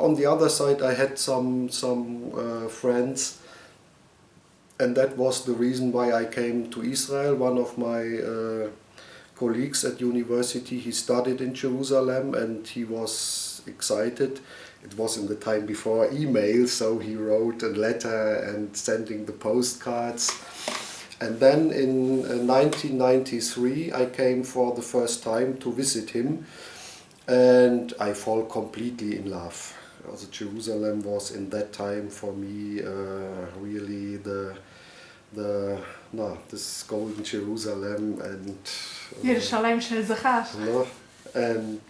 on the other side, I had some friends, and that was the reason why I came to Israel. One of my colleagues at university, he studied in Jerusalem, and he was excited. It was in the time before email, so he wrote a letter and sending the postcards. And then in 1993 I came for the first time to visit him, and I fall completely in love. Also Jerusalem was in that time for me really this golden Jerusalem, and Jerusalem shel zachar. And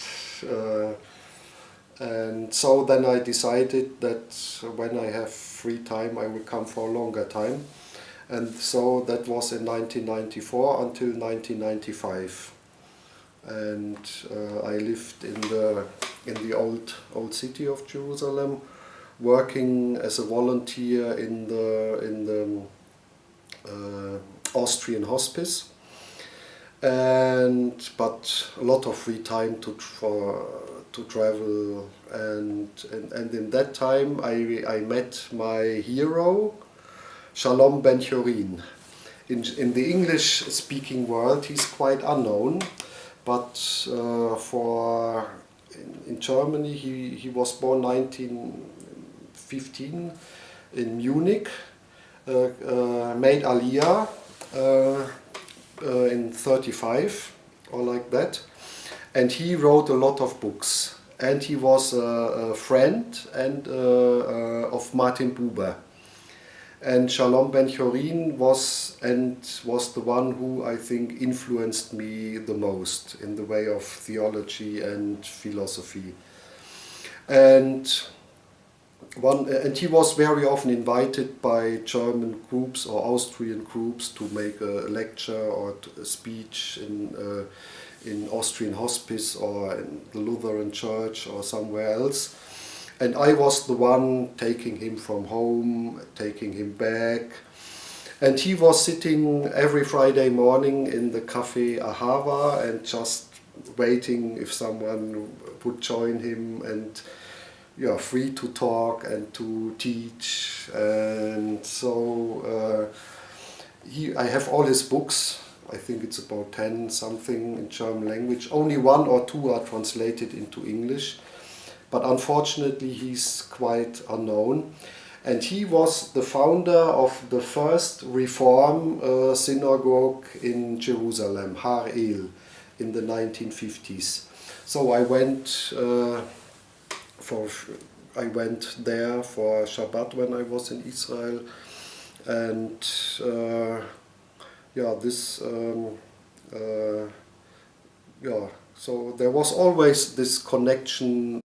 so then I decided that when I have free time I will come for a longer time. And so that was in 1994 until 1995, and I lived in the old city of Jerusalem, working as a volunteer in the Austrian hospice, but a lot of free time to travel, and in that time I met my hero, Schalom Ben-Chorin. In the English-speaking world, he's quite unknown, but in Germany, he was born 1915 in Munich, made Aliyah in 35 or like that, and he wrote a lot of books. And he was a friend of Martin Buber. And Schalom Ben-Chorin was the one who I think influenced me the most in the way of theology and philosophy. And he was very often invited by German groups or Austrian groups to make a lecture or a speech in Austrian hospice or in the Lutheran church or somewhere else. And I was the one taking him from home, taking him back. And he was sitting every Friday morning in the Café Ahava and just waiting if someone would join him, and free to talk and to teach. And so I have all his books. I think it's about 10 something in German language. Only 1 or 2 are translated into English. But unfortunately he's quite unknown. And he was the founder of the first Reform synagogue in Jerusalem, Har El, in the 1950s. So I went there for Shabbat when I was in Israel, and so there was always this connection